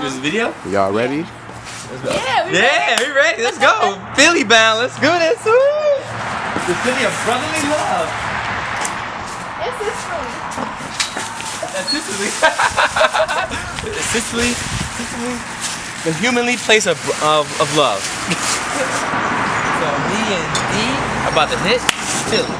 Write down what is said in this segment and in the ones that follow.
There's a video? Y'all ready? Yeah, we ready. Let's go. Philly bound. Let's go this. Woo! The city of brotherly love. It's Sicily. That's Sicily. Sicily. The humanly place of love. So me and D are about to hit Philly.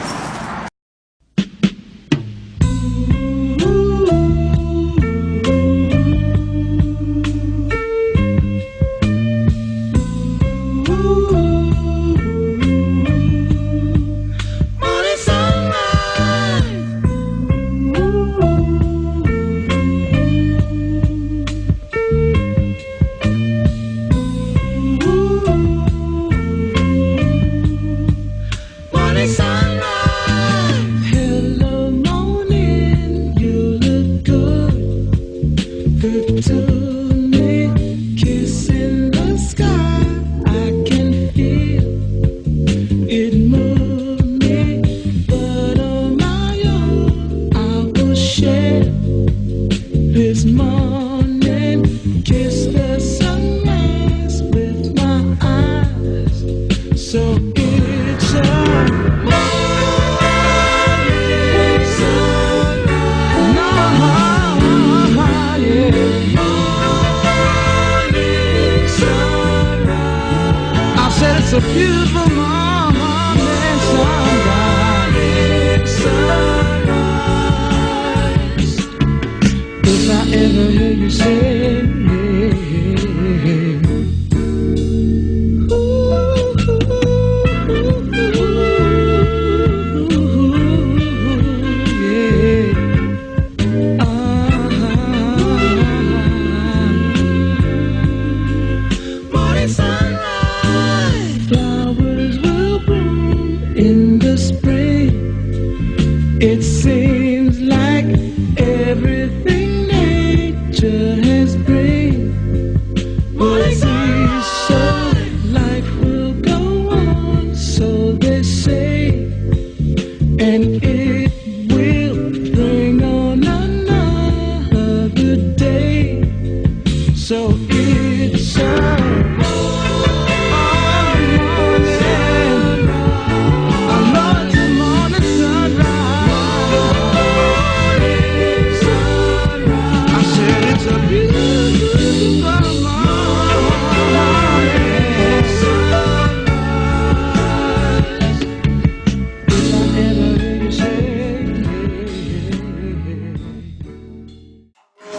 This morning, kiss the sunrise with my eyes. So it's a morning sunrise. No, yeah. Morning sunrise. I said it's a beautiful morning sunrise. If I ever hear you say, ooh, yeah, morning sunrise, flowers will bloom in the spring. It seems like everything has been morning sunrise. So life will go on, so they say, and it will bring on another day. So it's a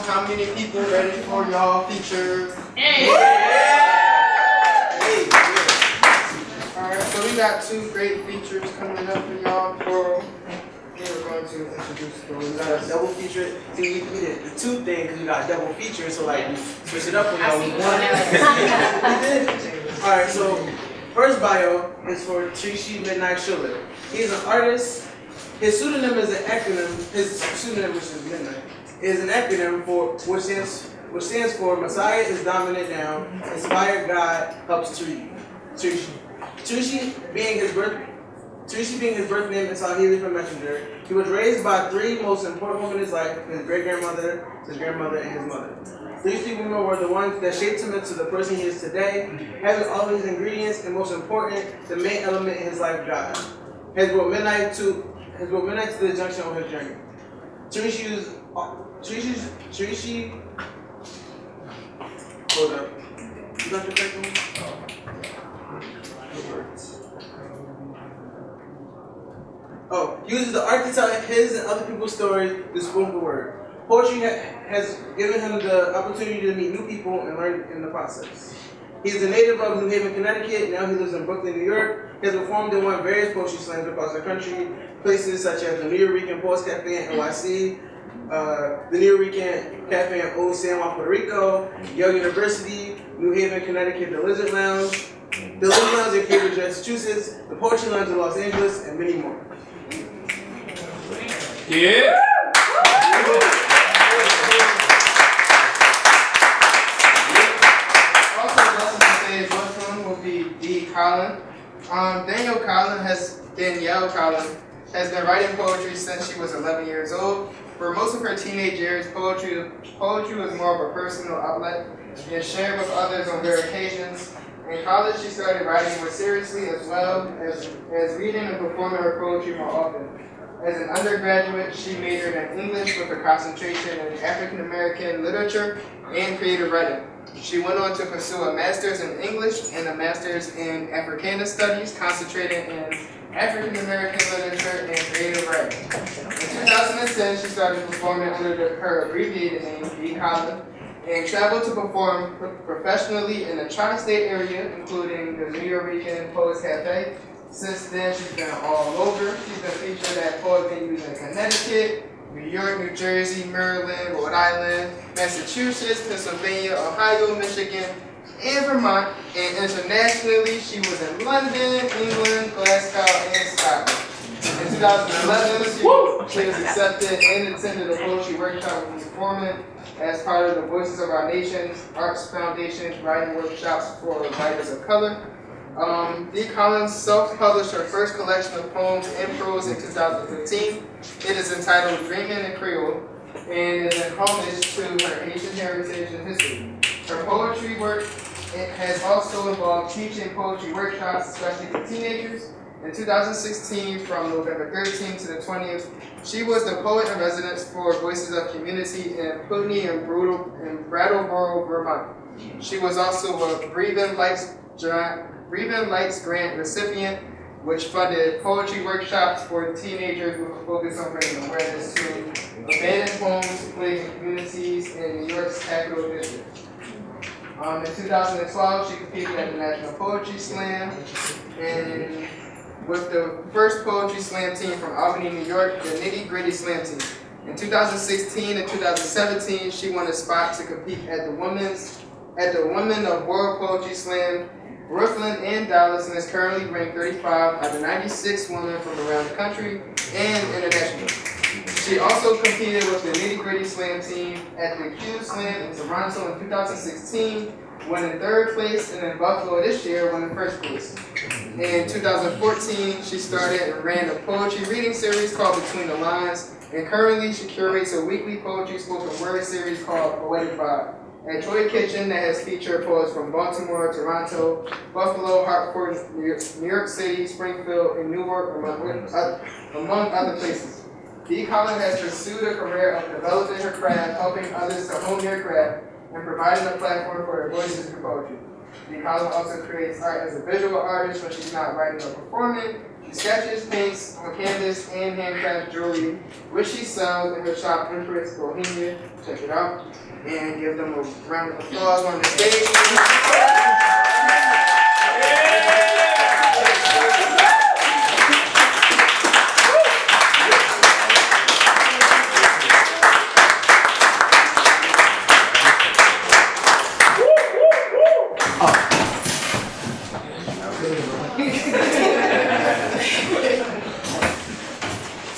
how many people ready for y'all feature? Hey. Alright, so we got two great features coming up for y'all. We're going to introduce those. We got a double feature. See, we did the two thing because we got double feature, so like we switch it up for y'all. We one. Alright, so first bio is for M.D.N.I.G.H.T. He's an artist. His pseudonym is an acronym. His pseudonym, which is Midnight, is an acronym for which stands for Messiah is dominant now, inspired God helps treat. Trishi being his birth name is how he was a messenger. He was raised by three most important women in his life: his great-grandmother, his grandmother, and his mother. These three women were the ones that shaped him into the person he is today, having all of his ingredients and most important, the main element in his life, God. Has brought midnight to the junction on his journey. Trishi, hold up. You got the correct one? Oh, uses the art to tell his and other people's stories, the spoken word. Poetry has given him the opportunity to meet new people and learn in the process. He's a native of New Haven, Connecticut. Now he lives in Brooklyn, New York. He has performed and won various poetry slams across the country, places such as the New York Poets Cafe in NYC, the New York Cafe in Old San Juan, Puerto Rico, Yale University, New Haven, Connecticut, the Lizard Lounge in Cambridge, Massachusetts, the Poetry Lounge in Los Angeles, and many more. Yeah. Also, just on stage with him will be Colin. Danielle Colin has been writing poetry since she was 11 years old. For most of her teenage years, poetry was more of a personal outlet and shared with others on rare occasions. In college, she started writing more seriously as well as reading and performing her poetry more often. As an undergraduate, she majored in English with a concentration in African American literature and creative writing. She went on to pursue a master's in English and a master's in Africana Studies, concentrating in African American literature and creative writing. In 2010, she started performing under her abbreviated name, B. Colin, and traveled to perform professionally in the tri-state area, including the New York Poets Cafe. Since then, she's been all over. She's been featured at poet venues in Connecticut, New York, New Jersey, Maryland, Rhode Island, Massachusetts, Pennsylvania, Ohio, Michigan, and Vermont. And internationally, she was in London, England, Glasgow, and Scotland. In 2011, she was accepted and attended a poetry workshop with performing as part of the Voices of Our Nation's Arts Foundation's writing workshops for writers of color. D. Collins self-published her first collection of poems and prose in 2015. It is entitled Dreaming in Creole and is in homage to her Asian heritage and history. Her poetry work has also involved teaching poetry workshops, especially for teenagers. In 2016, from November 13th to the 20th, she was the poet in residence for Voices of Community in Putney and Brattleboro, Vermont. She was also a M.I.D.N.I.G.H.T grant recipient, which funded poetry workshops for teenagers with a focus on bringing awareness to abandoned homes, plaguing communities in New York's capital district. In 2012, she competed at the National Poetry Slam, and with the first poetry slam team from Albany, New York, the M.I.D.N.I.G.H.T Slam Team. In 2016 and 2017, she won a spot to compete at the Women of World Poetry Slam, Brooklyn and Dallas, and is currently ranked 35 out of 96 women from around the country and internationally. She also competed with the M.I.D.N.I.G.H.T Slam Team at the Q Slam in Toronto in 2016, winning third place, and in Buffalo this year, winning first place. In 2014, she started and ran a poetry reading series called Between the Lines, and currently she curates a weekly poetry spoken word series called Poetic Vibe at Joy Kitchen that has featured poets from Baltimore, Toronto, Buffalo, Hartford, New York City, Springfield, and Newark, among other places. D. Colin has pursued a career of developing her craft, helping others to hone their craft, and providing a platform for their voices through poetry. D. Colin also creates art as a visual artist when she's not writing or performing. She sketches, paints on canvas, and handcrafts jewelry, which she sells in her shop Empress Bohemia. Check it out. And give them a round of applause on the stage.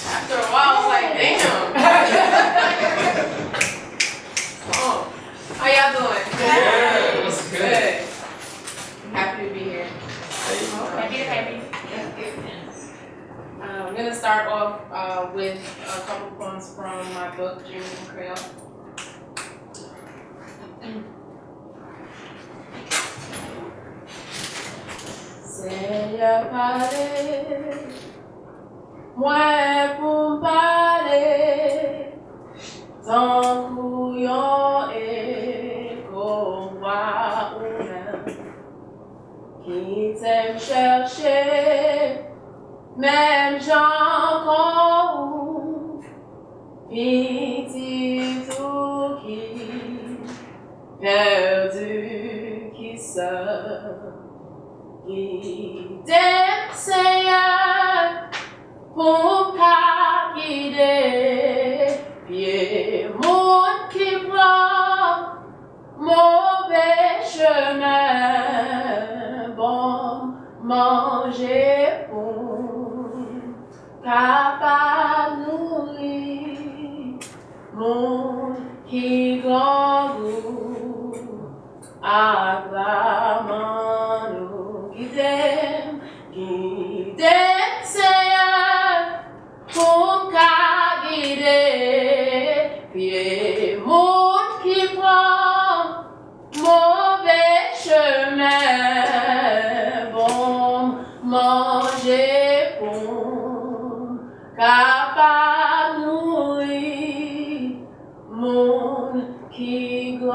After a while, I was like, damn. How y'all doing? Good. Happy to be here. Happy. I'm gonna start off with a couple poems from my book, Dreaming in Creole. Seigneur parler, moi pour parler, tant couillon et qu'on voit ou-même, qui t'aime chercher, même gens qu'on petit tout qui perdu qui seul. Guide Seigneur pour guider pied monde qui prend mauvais chemin bon manger pour capable nourrir monde qui grand goût acclamant nous. Guide, Seigneur, pour guider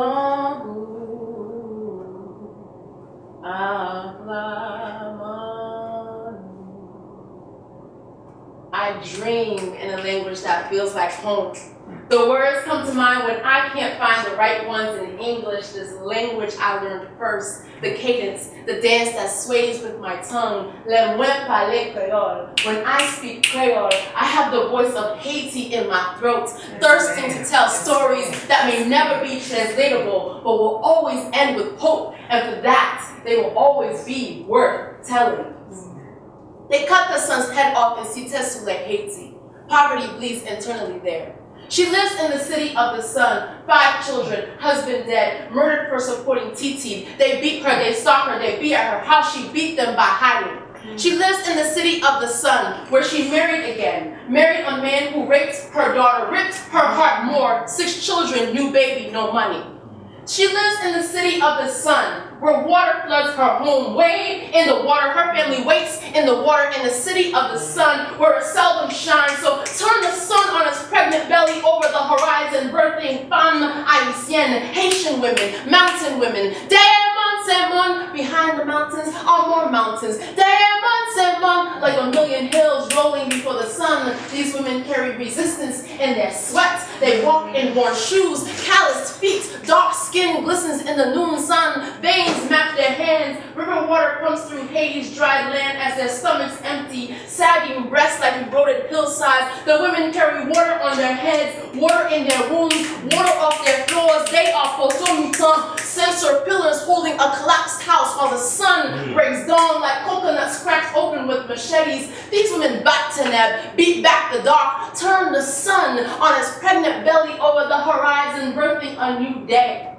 I dream in a language that feels like home. The words come to mind when I can't find the right ones in English. This language I learned first, the cadence, the dance that sways with my tongue. Le moi parler Creole. When I speak Creole, I have the voice of Haiti in my throat, thirsting to tell stories that may never be translatable, but will always end with hope, and for that, they will always be worth telling. They cut the son's head off in M.D.N.I.G.H.T. Poverty bleeds internally there. She lives in the city of the sun, 5 children, husband dead, murdered for supporting Titi. They beat her, they stalk her, they beat at her house, she beat them by hiding. She lives in the city of the sun, where she married again. Married a man who raped her daughter, ripped her heart more, 6 children, new baby, no money. She lives in the city of the sun, where water floods her home. Wade in the water, her family waits in the water in the city of the sun, where it seldom shines. So turn the sun on its pregnant belly over the horizon, birthing M.I.D.N.I.G.H.T, Haitian women, mountain women. Behind the mountains are more mountains. Like a million hills rolling before the sun. These women carry resistance in their sweat. They walk in worn shoes, calloused feet, dark skin glistens in the noon sun. Veins map their hands. River water comes through Haiti's dry land as their stomachs empty, sagging breasts like eroded hillsides. The women carry water on their heads, water in their wombs, water off their floors. They are potomitan, sensor pillars holding a collapsed house while the sun breaks dawn like coconuts cracked open with machetes. These women back-to-nab, beat back the dark, turn the sun on its pregnant belly over the horizon, birthing a new day.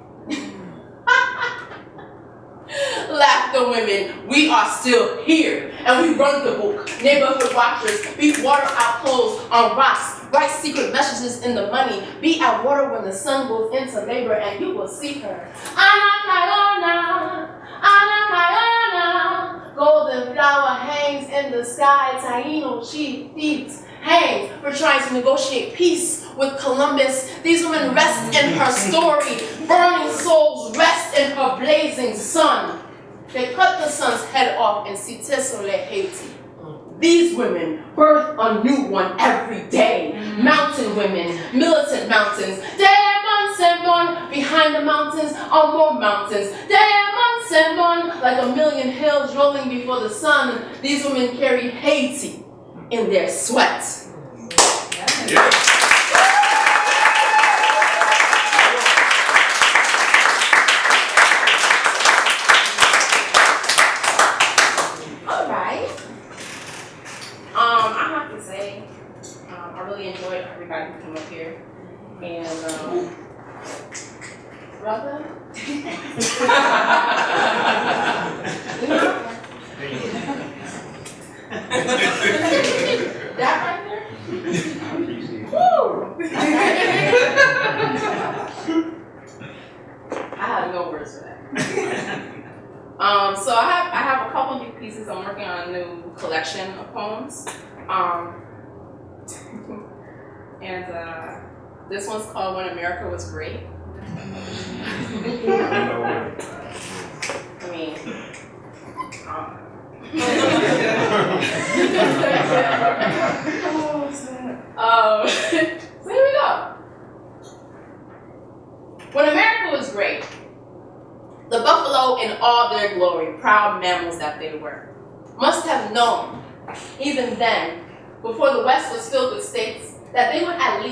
Laugh the women, we are still here, and we run the book. Neighborhood watchers, beat water out clothes on rocks, write secret messages in the money, beat out water when the sun goes into labor, and you will see her. Ana Cayona, golden flower hangs in the sky, Taino chief thieves hangs for trying to negotiate peace with Columbus. These women rest in her story, burning souls rest in her blazing sun. They cut the sun's head off in M.D.N.I.G.H.T. These women birth a new one every day. Mountain women, militant mountains. Behind the mountains are more mountains. Like a million hills rolling before the sun. These women carry Haiti in their sweat. Yeah. I have to say, I really enjoyed everybody who came up here. And, brother? That right there? Woo! I have no words for that. So I have a couple new pieces. I'm working on a new collection of poems. And this one's called When America Was Great. So here we go. When America was great, the buffalo in all their glory, proud mammals that they were, must have known, even then, before the West was filled with states, that they would at the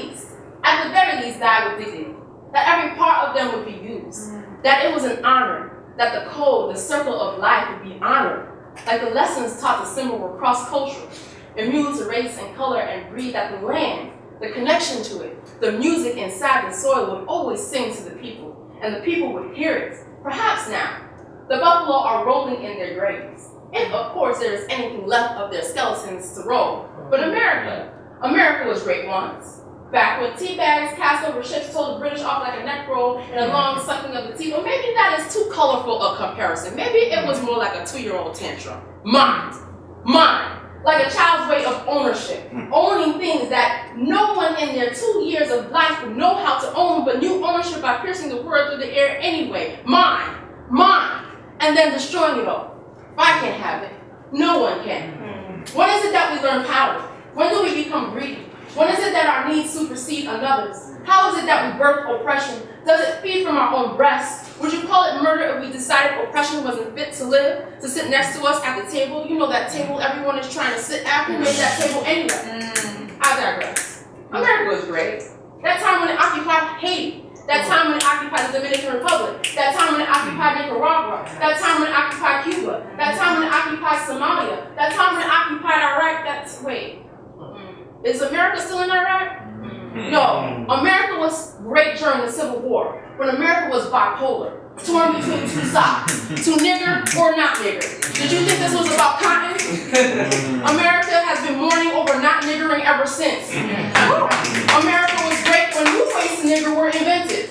very least, die with dignity, that every part of them would be used, that it was an honor, that the code, the circle of life would be honored, like the lessons taught the symbol were cross-cultural, immune to race and color and breed, that the land, the connection to it, the music inside the soil would always sing to the people, and the people would hear it. Perhaps now, the buffalo are rolling in their graves, if of course there is anything left of their skeletons to roll. But America was great once. Back when tea bags cast over ships told the British off like a neck roll and a long sucking of the teeth. Or maybe that is too colorful a comparison. Maybe it was more like a 2-year-old tantrum. Mind. like a child's way of ownership, owning things that no one in their 2 years of life would know how to own, but knew ownership by piercing the word through the air anyway. Mine, mine, and then destroying it all. If I can't have it, no one can. When is it that we learn power? When do we become greedy? When is it that our needs supersede another's? How is it that we birth oppression? Does it feed from our own breasts? Would you call it murder if we decided oppression wasn't fit to live, to sit next to us at the table? You know that table everyone is trying to sit at? Who made that table anyway? I digress. America was great. That time when it occupied Haiti. That time when it occupied the Dominican Republic. That time when it occupied Nicaragua. That time when it occupied Cuba. That time when it occupied Somalia. That time when it occupied Iraq. Wait. Is America still in Iraq? No. America was great during the Civil War, when America was bipolar, torn between two sides, to nigger or not nigger. Did you think this was about cotton? America has been mourning over not niggering ever since. America was great when new ways to nigger were invented.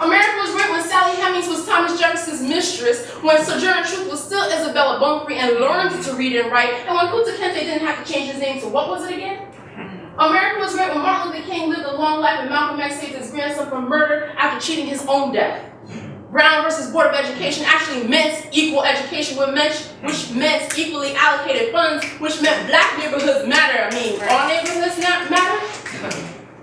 America was great when Sally Hemings was Thomas Jefferson's mistress, when Sojourner Truth was still Isabella Bunbury and learned to read and write, and when Kunta Kinte didn't have to change his name to what was it again? America was great when Martin Luther King lived a long life and Malcolm X saved his grandson from murder after cheating his own death. Brown versus Board of Education actually meant equal education, which meant equally allocated funds, which meant black neighborhoods matter. I mean, all neighborhoods matter?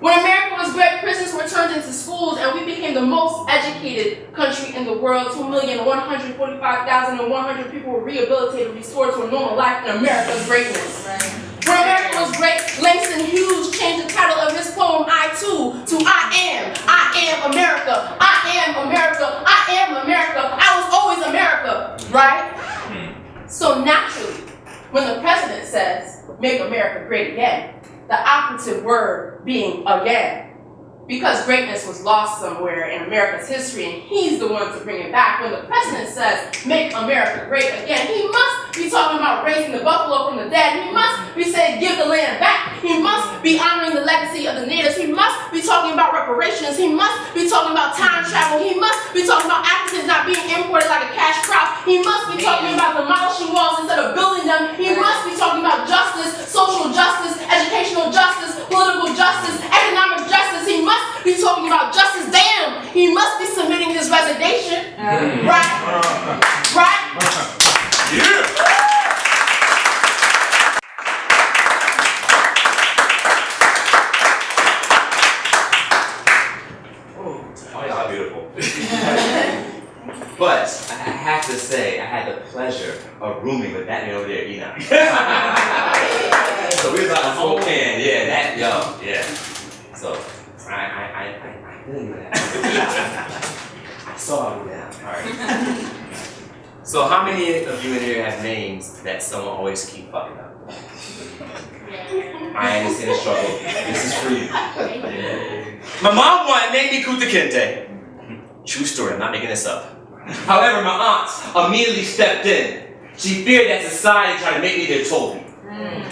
When America was great, prisons were turned into schools and we became the most educated country in the world. 2,145,100 people were rehabilitated, restored to a normal life in America's greatness. When America was great, Langston Hughes changed the title of his poem, I Too, to I am America, I am America, I am America, I was always America, right? So naturally, when the president says, make America great again, the operative word being again, because greatness was lost somewhere in America's history and he's the one to bring it back. When the president says, make America great again, he must be talking about raising the buffalo from the dead. He must be saying, give the land back. He must be honoring the legacy of the natives. He must be talking about reparations. He must be talking about time travel. He must be talking about Africans not being imported like a cash crop. He must be talking about demolishing walls instead of building them. He must be talking about justice, social justice, educational justice, political justice, economic justice. He must be talking about justice. Damn, he must be submitting his resignation. Right? Right? Yeah. Oh, y'all are beautiful. But I have to say, I had the pleasure of rooming with that man over there, E.N.I.G.H.T. So we was like a whole can, yeah, that, yo, yeah. So I didn't do that. I saw him down. All right. So how many of you in here have names that someone always keep fucking up? I understand the struggle. This is for you. My mom wanted to name me Kunta Kinte. True story, I'm not making this up. However, my aunt immediately stepped in. She feared that society tried to make me their Toby.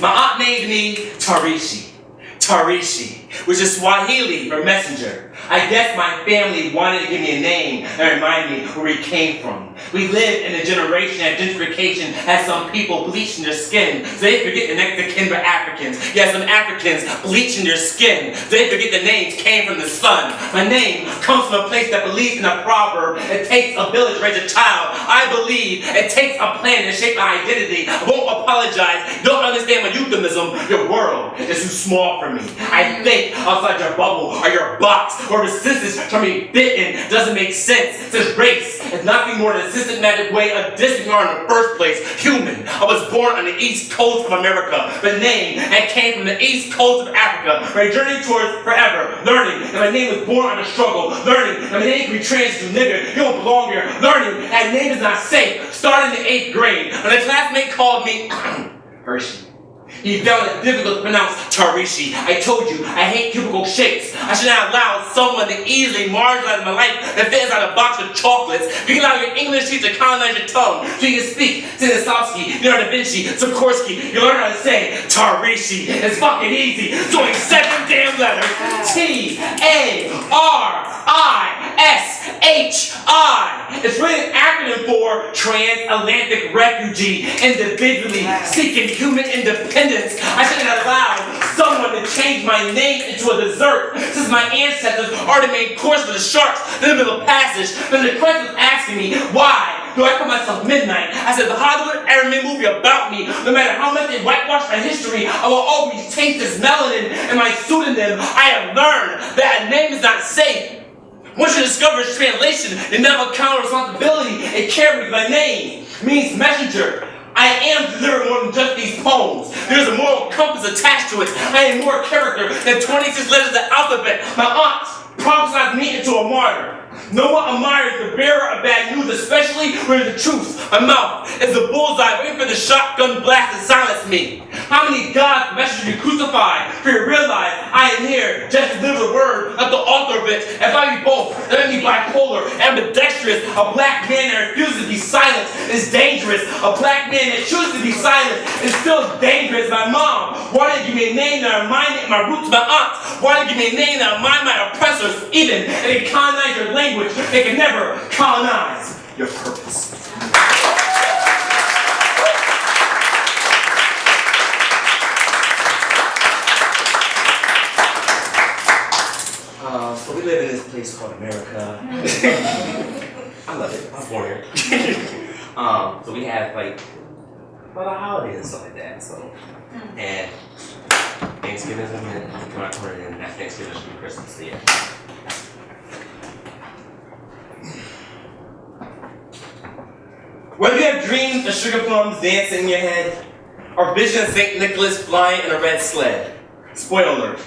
My aunt named me Tarishi. Tarishi, which is Swahili for messenger. I guess my family wanted to give me a name that reminded me where we came from. We lived in a generation that gentrification had some people bleaching their skin, so they forget the next of kin were Africans. You had some Africans bleaching their skin, so they forget the names came from the sun. My name comes from a place that believes in a proverb. It takes a village to raise a child. I believe it takes a plan to shape my identity. I won't apologize. Don't understand my euphemism. Your world is too small for me. I think outside your bubble or your box or resistance from being bitten doesn't make sense. Since race is nothing more than a systematic way of dissing you in the first place. Human. I was born on the east coast of America. The name that came from the east coast of Africa. My journey towards forever. Learning that my name was born on the struggle. Learning that my name can be changed to nigger. You don't belong here. Learning that name is not safe. Starting in the 8th grade. When a classmate called me Hershey. He found it difficult to pronounce Tarishi. I told you, I hate cubicle shapes. I should not allow someone to easily marginalize my life that fits inside a box of chocolates. You can allow your English teacher to colonize your tongue so you can speak Stanislavski, Leonardo da Vinci, Sikorsky. You learn how to say Tarishi. It's fucking easy. It's only 7 damn letters. T-A-R-I-S. S.H.I. It's really an acronym for Transatlantic Refugee, individually seeking human independence. I shouldn't allow someone to change my name into a dessert, since my ancestors already made course for the sharks in the middle passage. Then the question was asking me, why do I call myself Midnight? I said, the Hollywood era made movie about me. No matter how much they whitewash my history, I will always taste this melanin in my pseudonym. I have learned that a name is not safe. Once you discover its translation, you now account for responsibility it carries. My name means messenger. I am delivering more than just these poems. There's a moral compass attached to it. I am more character than 26 letters of the alphabet. My aunt prophesied me into a martyr. No one admires the bearer of bad news, especially when it's the truth. My mouth is the bullseye waiting for the shotgun blast to silence me. How many God's messengers you crucified for you realize I am here just to deliver the word, not the author of it. If I be both, let me be bipolar, ambidextrous. A black man that refuses to be silent is dangerous. A black man that chooses to be silent is still dangerous. My mom wanted to give me a name that reminded my roots. My aunt wanted to give me a name that reminded my oppressors, even if they colonize your language, they can never colonize your purpose. So we live in this place called America. I love it. I was born here. So we have like a lot of holidays and stuff like that. So and Thanksgiving is in my corner, and that Thanksgiving should be Christmas. So yeah. Whether you have dreams of sugar plums dancing in your head, or vision of St. Nicholas flying in a red sled, spoiler alert,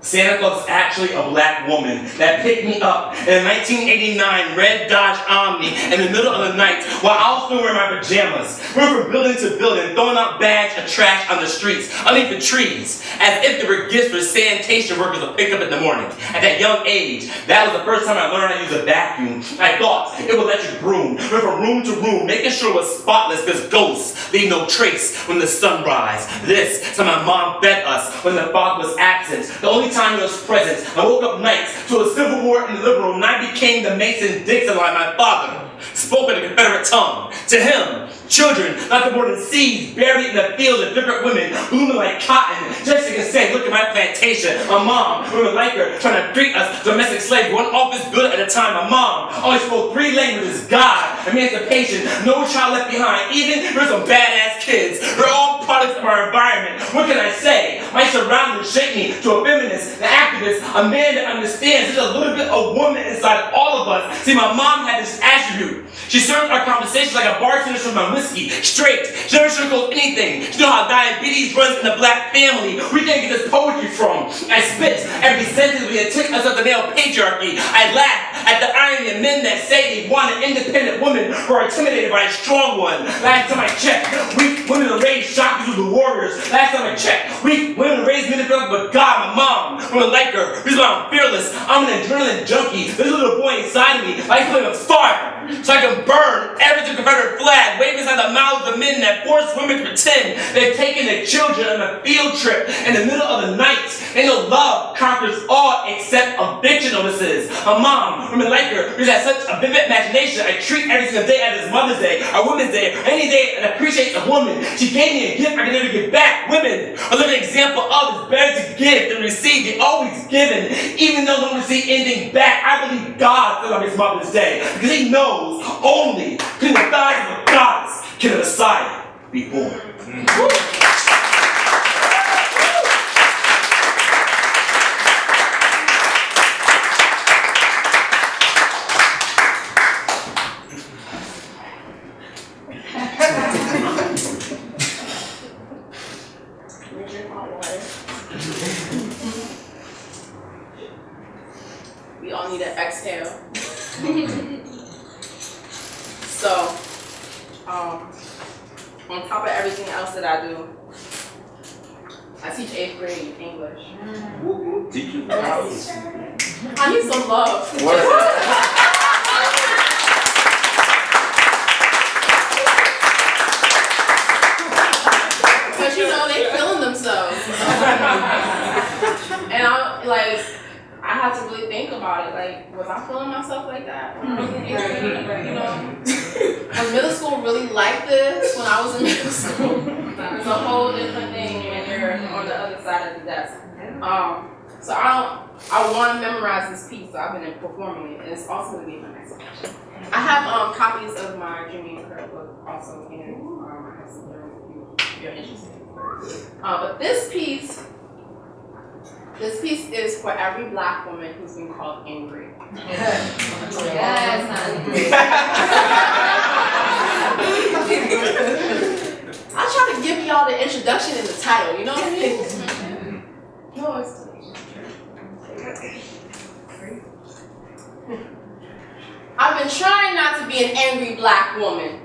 Santa Claus is actually a black woman that picked me up in a 1989 red Dodge Omni in the middle of the night while I was still wearing my pajamas. We were from building to building, throwing out bags of trash on the streets, underneath the trees, as if they were gifts for sanitation workers to pick up in the morning. At that young age, that was the first time I learned how to use a vacuum. I thought it would let you broom. We went from room to room, making sure it was spotless because ghosts leave no trace when the sun rises. This is how my mom fed us when the father was absent. The only time he was present, I woke up nights to a civil war in the living room, and I became the Mason-Dixon like my father spoke in the Confederate tongue. To him, children, nothing more than seeds buried in the fields of different women, blooming like cotton. Just so you can say, look at my plantation. My mom, women like her, trying to treat us domestic slaves, one office building at a time. My mom always spoke 3 languages: God, emancipation, no child left behind. Even if there's some badass kids, we're all products of our environment. What can I say? My surroundings shape me to a feminist, an activist, a man that understands there's a little bit of woman inside all of us. See, my mom had this attribute. She served our conversations like a bartender from my whiskey, straight. She never sugarcoats anything. She knows how diabetes runs in the black family. We can't get this poetry from. I spit every sentence with the intent of the male patriarchy. I laugh at the irony of men that say they want an independent woman who are intimidated by a strong one. Last time I checked, weak women are raised shocked to the warriors. Last time I checked, weak women are raised men but God, my mom, women like her. This is why I'm fearless. I'm an adrenaline junkie. This little boy inside of me likes playing with fire. So I can burn every Confederate flag, wave inside the mouths of men that force women to pretend they're taking their children on a field trip in the middle of the night. They know love conquers all except eviction notices. A mom, women like her, who's had such a vivid imagination. I treat every single day as Mother's Day, or Women's Day, or any day that appreciates a woman. She gave me a gift I can never give back. Women are living an example of it's better to give than receive. They're always given, even though they don't receive anything back. I believe God celebrates Mother's Day because He knows only between the thighs of a goddess can a Messiah be born. We all need an exhale. So, on top of everything else that I do, I teach 8th grade English. I need some love. Because you know, they feeling themselves. And I'm like, I had to really think about it. Like, was I feeling myself like in middle school really liked this when I was in middle school. It's a whole different thing when you're on the other side of the desk. So I want to memorize this piece, so I've been performing it, and it's also going to be in my next section. I have copies of my Jimmy and Kurt book also in my house if you're interested. But this piece is for every black woman who's been called angry. I try to give y'all the introduction and the title, you know what I mean? No, it's I've been trying not to be an angry black woman.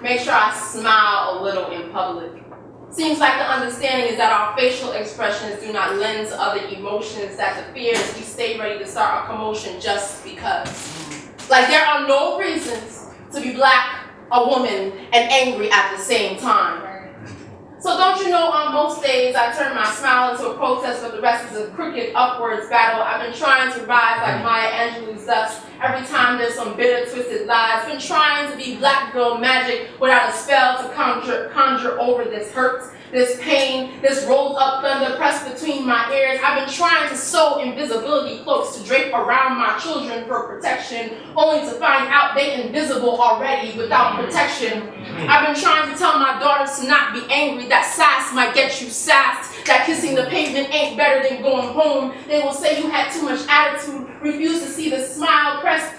Make sure I smile a little in public. Seems like the understanding is that our facial expressions do not lend to other emotions, that the fear is we stay ready to start a commotion just because. Like there are no reasons to be black, a woman, and angry at the same time. So don't you know on most days I turn my smile into a protest, but the rest is a crooked upwards battle. I've been trying to rise like Maya Angelou's dust. Every time there's some bitter, twisted lies. Been trying to be black girl magic without a spell to conjure over this hurt, this pain, this rolled up thunder pressed between my ears. I've been trying to sew invisibility cloaks to drape around my children for protection, only to find out they invisible already without protection. I've been trying to tell my daughters to not be angry, that sass might get you sassed, that kissing the pavement ain't better than going home. They will say you had too much attitude, refuse to see the smile pressing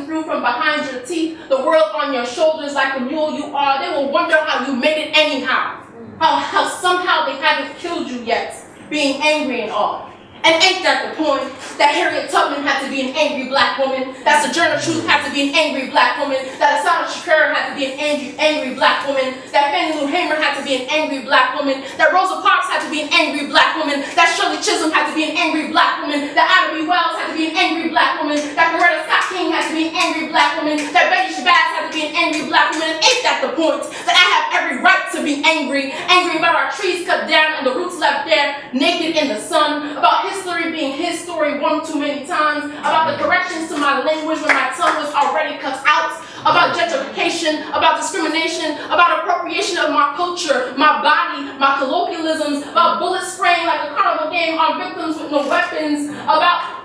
through from behind your teeth, the world on your shoulders like the mule you are. They will wonder how you made it anyhow. How somehow they haven't killed you yet, being angry and all. And ain't that the point? That Harriet Tubman had to be an angry black woman, that Sojourner Truth had to be an angry black woman, that Assata Shakur had to be an angry black woman, that Fannie Lou Hamer had to be an angry black woman, that Rosa Parks had to be an angry black woman, that Shirley Chisholm had to be an angry black woman, that Ida B. Wells had to be an angry black woman, that Coretta Scott King had to be an angry black woman, that Betty Shabazz had to be an angry black woman. And ain't that the point? That I have every right to be angry about our trees cut down and the roots left there naked in the sun, about history being his story one too many times, about the corrections to my language when my tongue was already cut out, about gentrification, about discrimination, about appropriation of my culture, my body, my colloquialisms, about bullets spraying like a carnival game on victims with no weapons, about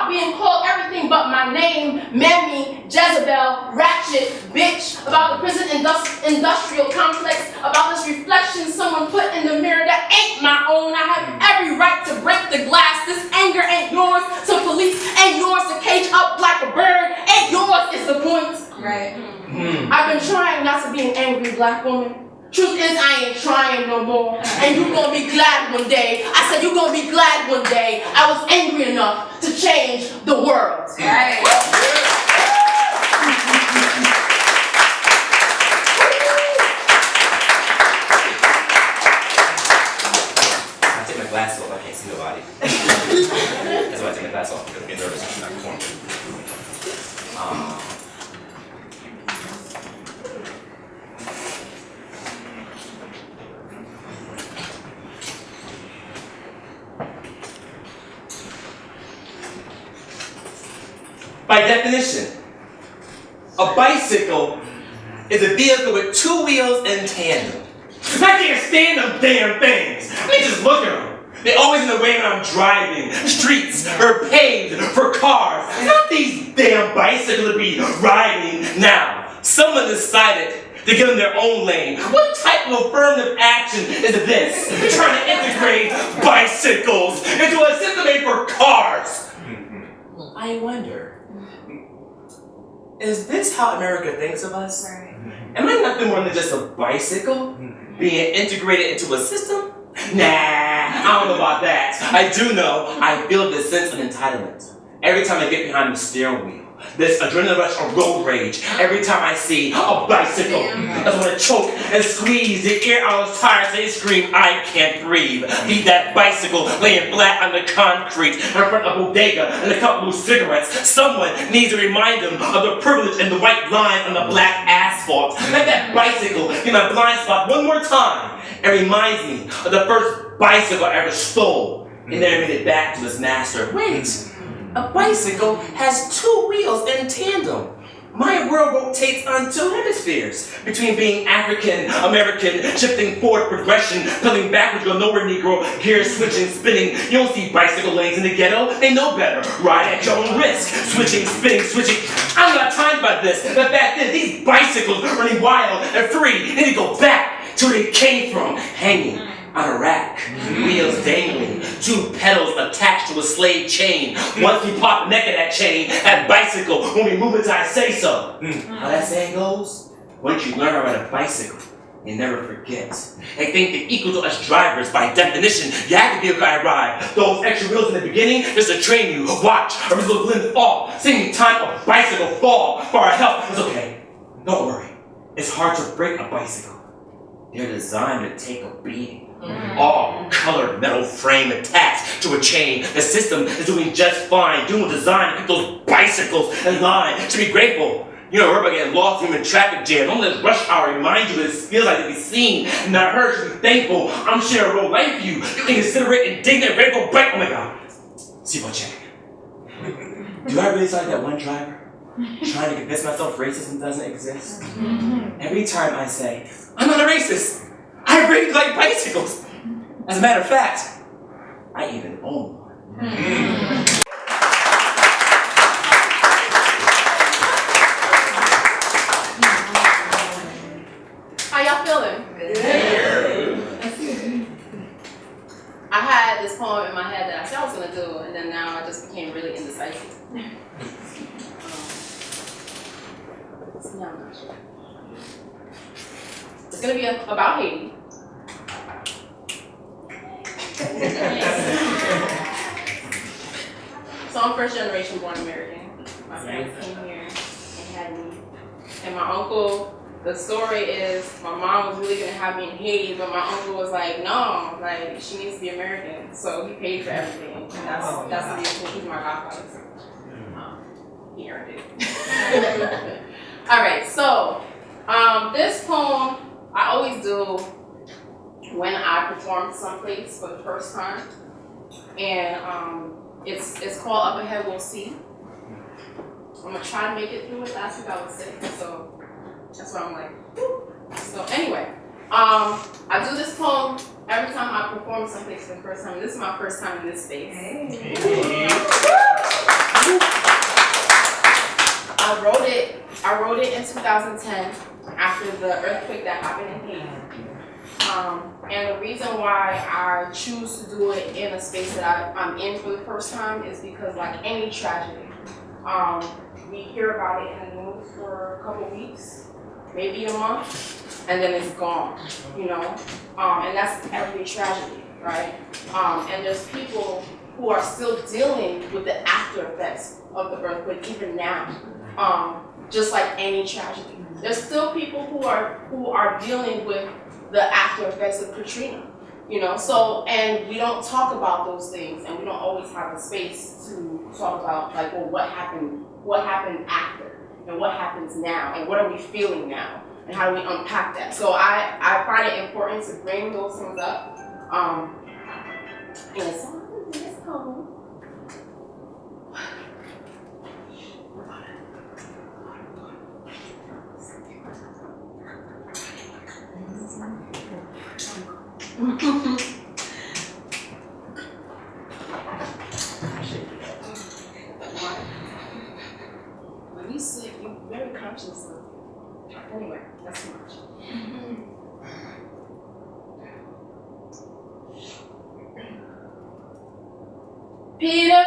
being called everything but my name, Mammy, Jezebel, Ratchet, bitch, about the prison industrial complex, about this reflection someone put in the mirror that ain't my own. I have every right to break the glass. This anger ain't yours to police, ain't yours to cage up like a bird, ain't yours is the point. Right. I've been trying not to be an angry black woman. Truth is, I ain't trying no more. And you gonna be glad one day. I said you gonna be glad one day. I was angry enough to change the world. Right. I take my glasses off, I can't see nobody. That's why I take my glasses off, because I get nervous when I'm performing. By definition, a bicycle is a vehicle with two wheels in tandem. I can't stand them damn things. They just look at them. They're always in the way when I'm driving. Streets are paved for cars. Not these damn bicycles to be riding. Now, someone decided to get in their own lane. What type of affirmative action is this? They're trying to integrate bicycles into a system made for cars. I wonder, is this how America thinks of us? Right. Am I nothing more than just a bicycle being integrated into a system? Nah, I don't know about that. I do know I feel this sense of entitlement every time I get behind the steering wheel. This adrenaline rush of road rage every time I see a bicycle. I just want to choke and squeeze the air out of tires. They scream, I can't breathe. Leave that bicycle laying flat on the concrete in front of a bodega and a couple of cigarettes. Someone needs to remind them of the privilege and the white lines on the black asphalt. Let that bicycle in my blind spot one more time. It reminds me of the first bicycle I ever stole and then made it back to its master. Wait. A bicycle has two wheels in tandem. My world rotates on two hemispheres. Between being African, American, shifting forward progression, pedaling backwards, go nowhere Negro, gears switching, spinning. You don't see bicycle lanes in the ghetto, they know better. Ride at your own risk. Switching, spinning, switching. I'm not time about this, but back then, these bicycles were running wild and free. They need to go back to where they came from, hanging on a rack, wheels dangling, two pedals attached to a slave chain. Once we pop the neck of that chain, that bicycle won't be moving till I say so. How that saying goes? Once you learn how to ride a bicycle, you never forget. They think they're equal to us drivers by definition. You have to be a guy ride. Those extra wheels in the beginning, just to train you. Watch, or we'll limb fall. Same time a bicycle fall for our health. It's okay. Don't worry. It's hard to break a bicycle. They're designed to take a beating. All colored metal frame attached to a chain. The system is doing just fine. Doing design to keep those bicycles in line. Should be grateful. You know, we're about getting lost in a traffic jam. Don't let rush hour remind you that it feels like to be seen and not heard. Should be thankful. I'm sharing a real life with you. You inconsiderate, indignant, ready to go break. Oh my God. Seatbelt check. Do I really sound like that one driver? Trying to convince myself racism doesn't exist? Every time I say, I'm not a racist. I really like bicycles. As a matter of fact, I even own one. How y'all feeling? I had this poem in my head that I said I was gonna do, and then now I just became really indecisive. So now I'm not sure. It's gonna be about Haiti. So I'm first generation born American. My parents came here and had me. And my uncle, the story is my mom was really gonna have me in Haiti, but my uncle was like, no, like she needs to be American. So he paid for everything. And that's the reason he's my godfather. So, he earned it. All right, so this poem I always do when I perform someplace for the first time, and it's called Up Ahead We'll See. I'm gonna try to make it through it. Last week I was sick, so that's why I'm like, whoo. So anyway, I do this poem every time I perform someplace for the first time. This is my first time in this space. Hey. I wrote it in 2010 after the earthquake that happened in Haiti. And the reason why I choose to do it in a space that I'm in for the first time is because, like any tragedy, we hear about it in the news for a couple weeks, maybe a month, and then it's gone, you know? And that's every tragedy, right? And there's people who are still dealing with the after effects of the earthquake even now, just like any tragedy. There's still people who are dealing with the after effects of Katrina, you know? So, and we don't talk about those things, and we don't always have a space to talk about, like, well, what happened after, and what happens now, and what are we feeling now, and how do we unpack that? So I find it important to bring those things up. And so I'm gonna do this poem. When you sick, you're very conscious of. Anyway, that's too much. Peter,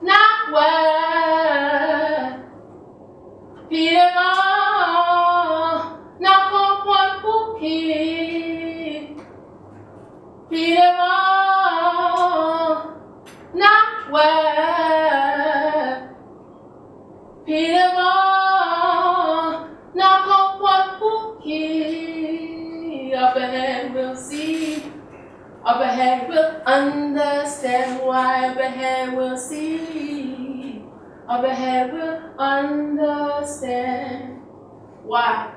not well. Peter, not comprendre pour qui. Peter, not well. Peter, not comprendre pour qui. Up ahead we'll see. Up ahead we'll understand why. Up ahead we'll see. Up ahead we'll understand why.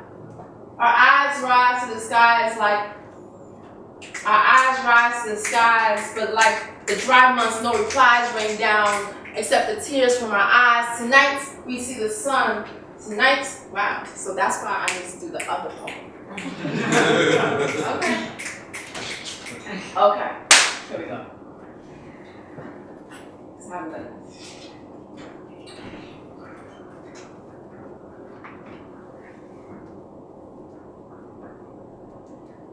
Our eyes rise to the skies but like the dry months, no replies rain down except the tears from our eyes. Tonight, we see the sun. Tonight, wow, so that's why I need to do the other poem. Okay. Okay, here we go. Let's have a look.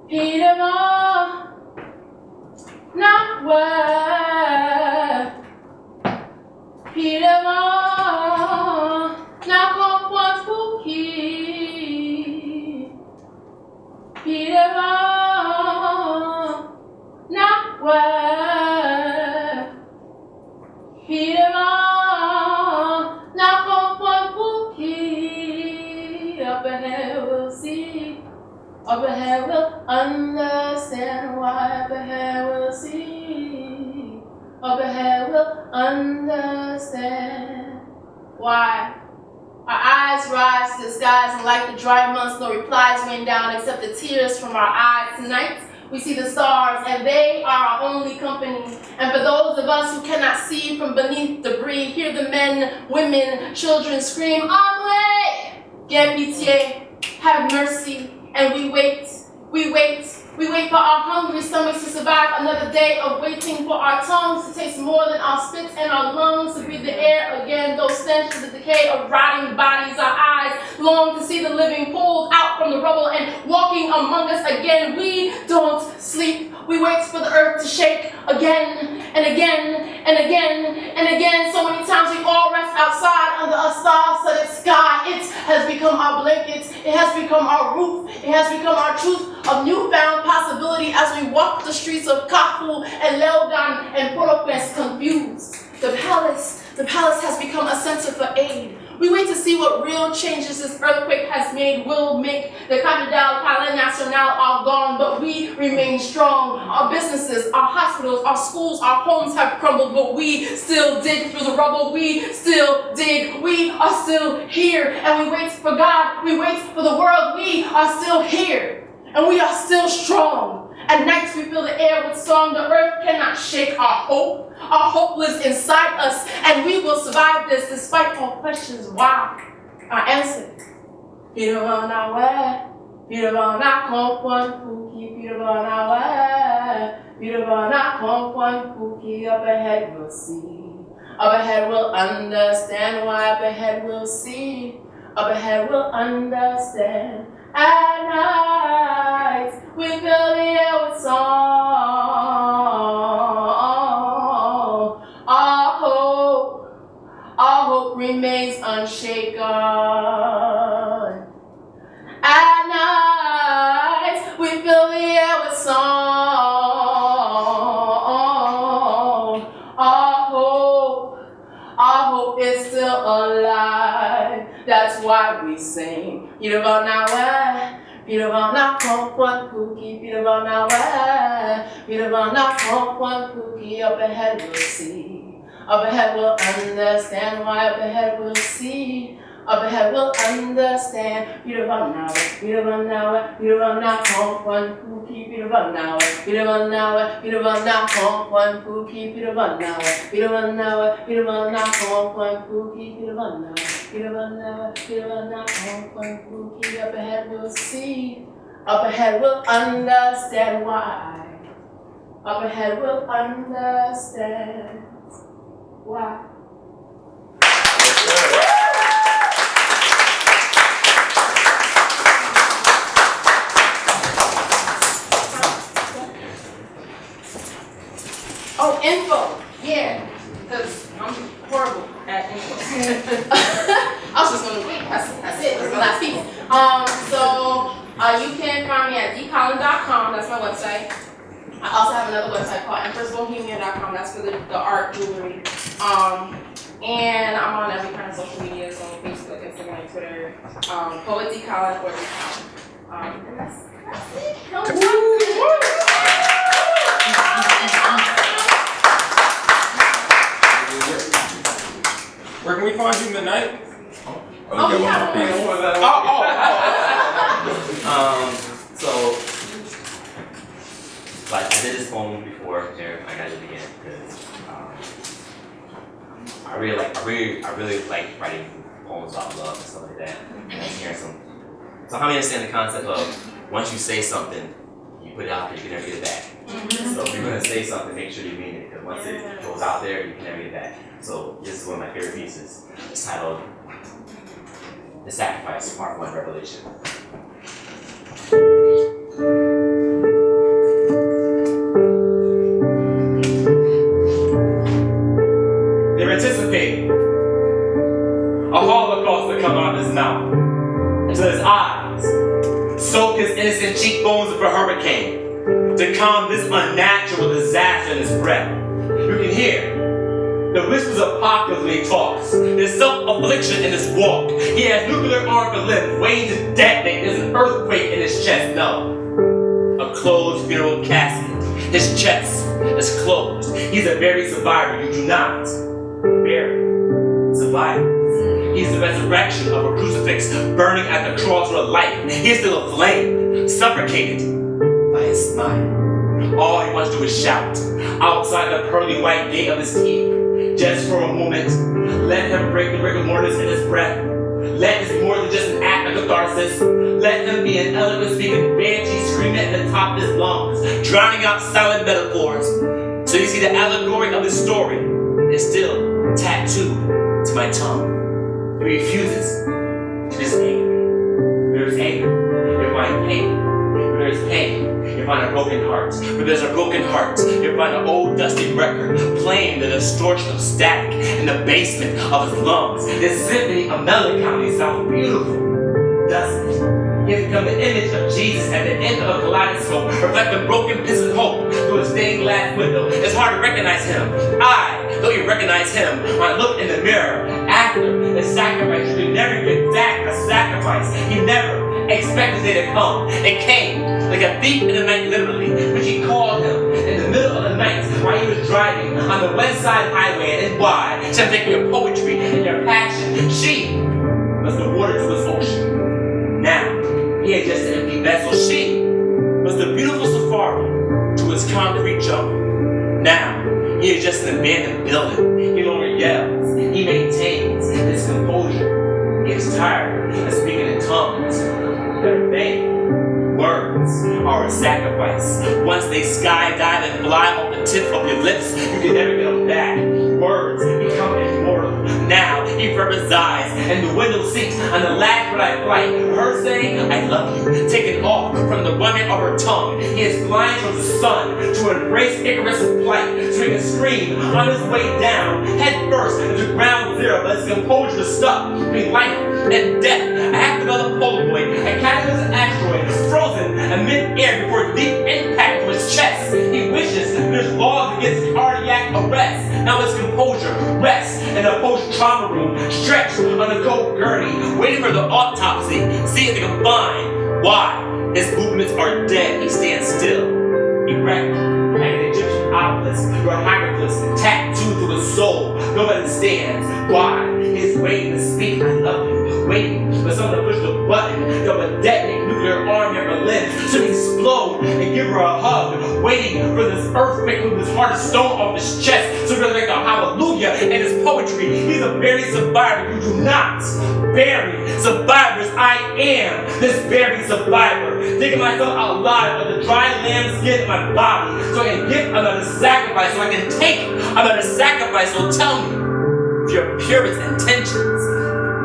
Peter Moore, not word. Peter Moore, not one cookie. Peter Moore, not word. Peter Moore, not one cookie. Up ahead we'll see. Up ahead we'll understand why. Up ahead we'll see. Up ahead we'll understand why. Our eyes rise to the skies, and like the dry months, no replies rain down except the tears from our eyes. Tonight we see the stars, and they are our only company. And for those of us who cannot see from beneath debris, hear the men, women, children scream, "Amwe! Get pitié, have mercy." And we wait for our hungry stomachs to survive another day of waiting for our tongues to taste more than our spit and our lungs to breathe the air again, those stench of the decay of rotting bodies. Our eyes long to see the living pulled out from the rubble and walking among us again. We don't sleep. We wait for the earth to shake again and again and again and again. So many times we all rest outside under a star-studded sky. It has become our blanket. It has become our roof. It has become our truth of newfound possibility as we walk the streets of Kafu and Leogan and Port-au-Prince confused. The palace has become a center for aid. We wait to see what real changes this earthquake has made will make. The Cathédrale Palais National are gone, but we remain strong. Our businesses, our hospitals, our schools, our homes have crumbled, but we still dig through the rubble. We still dig. We are still here, and we wait for God. We wait for the world. We are still here, and we are still strong. At nights we fill the air with song. The earth cannot shake our hope. Our hope lives inside us, and we will survive this despite all questions. Why? Our answer: Peter Van Away, Peter Van Akompan Cookie, Peter Van Away, Peter Van Akompan Cookie. Up ahead we'll see. Up ahead we'll understand why. Up ahead we'll see. Up ahead we'll understand. At night we fill the air with song. Our hope remains unshaken. At night we fill the air with song. Our hope is still alive. That's why we sing. Peter Van Away, Peter Van Akompan Cookie, Peter Van Away, Peter Van Akompan Cookie. Up ahead we'll see. Up ahead we'll understand why. Up ahead we'll see. Up ahead we'll understand. Peter Van Away, Peter Van Away, Peter Van Akompan Cookie, Peter Van Away, Peter Van Away, Peter Van Akompan Cookie, Peter Van Away, Peter Van Away, Peter Van Akompan Cookie, Peter Van Away. Peter Van Away, Peter Van Akompan Cookie. Up ahead we'll see. Up ahead we'll understand why. Up ahead we'll understand why. Oh, info, yeah, because I'm horrible at info. I was just gonna wait. That's it. That's the last piece. So you can find me at dcolin.com. That's my website. I also have another website called empressbohemia.com. That's for the art jewelry. And I'm on every kind of social media, so Facebook, Instagram, Twitter, Poet D. Colin or D. Colin. And that's it. Where can we find you midnight? So, like, I did this poem before here. I got it again because I really like writing poems about love and stuff like that. And I'm hearing some. So how many understand the concept of once you say something, you put it out there, you can never get it back. So if you're gonna say something, make sure you mean it, because once it goes out there, you can never get it back. So this is one of my favorite pieces. It's titled The Sacrifice, Part 1, Revelation. They're anticipating a holocaust to come out of his mouth, until his eyes soak his innocent cheekbones of a hurricane, to calm this unnatural disaster in his breath. You can hear the whispers of apocalypse when he talks. There's self-affliction in his walk. He has nuclear armed limbs waiting to detonate. There's an earthquake in his chest. No. A closed funeral casket. His chest is closed. He's a buried survivor. You do not bury survivors. He's the resurrection of a crucifix burning at the cross for life. He is still aflame, suffocated by his smile. All he wants to do is shout outside the pearly white gate of his teeth. Just for a moment, let him break the rigor mortis in his breath. Let this be more than just an act of catharsis. Let him be an eloquent speaking banshee screaming at the top of his lungs, drowning out silent metaphors. So you see the allegory of his story is still tattooed to my tongue. He refuses to just anger. Where there's anger, you find pain. Where there's pain, you find a broken heart. Where there's a broken heart, you find an old dusty record playing the distortion of static in the basement of his lungs. This symphony of melancholy sounds beautiful, doesn't it? He has become the image of Jesus at the end of a kaleidoscope, reflecting broken pieces of hope through a stained glass window. It's hard to recognize him. Though you recognize him, when I look in the mirror after the sacrifice, you can never get back a sacrifice. He never expected it to come. It came like a thief in the night, literally, when she called him in the middle of the night while he was driving on the West Side Highway in N.I.G.H.T. She taking your poetry and your passion. She was the water to his ocean. Now, he had just an empty vessel. She was the beautiful safari to his concrete jungle. Now, he is just an abandoned building. He no longer yells. He maintains his composure. He is tired of speaking in tongues that are vain. Words are a sacrifice. Once they skydive and fly off the tip of your lips, you can never get them back. Words become immortal. Now he resides in the window seat on the last red flight. Her saying, I love you, taken off from the running of her tongue. He is blind from the sun to embrace Icarus' plight, so he can scream on his way down, head first into ground zero, but his composure is stuck between life and death. I have another Polaroid, a catalyst asteroid, frozen in mid-air before deep impact to his chest. He wishes there's laws against cardiac arrest. Now his composure rests in a post-trauma room, stretched on a cold gurney, waiting for the autopsy. See if they can find why his movements are dead. He stands still, erect, like an Egyptian obelisk or a hieroglyph tattooed through his soul. Nobody understands why he's waiting to speak. I love you. Waiting for someone to push the button that would detonate nuclear arm in Berlin, so he explode and give her a hug. Waiting for this earthquake with his heart of stone off his chest, so he make a hallelujah in his poetry. He's a buried survivor. You do not bury survivors. I am this buried survivor, thinking myself alive with the dry lamb skin in my body, so I can give another sacrifice, so I can take another sacrifice. So tell me your purest intentions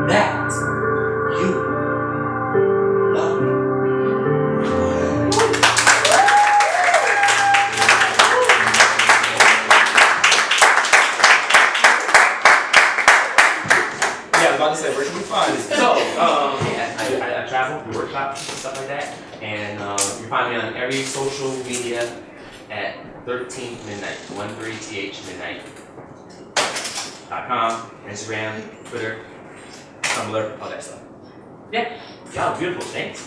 that you love me. Yeah, I was about to say, where can we find this? So, I travel, do workshops and stuff like that, and you find me on every social media at 13th Midnight, 13th Midnight.com, Instagram, Twitter, Tumblr, all that stuff. Yeah, y'all beautiful, thanks.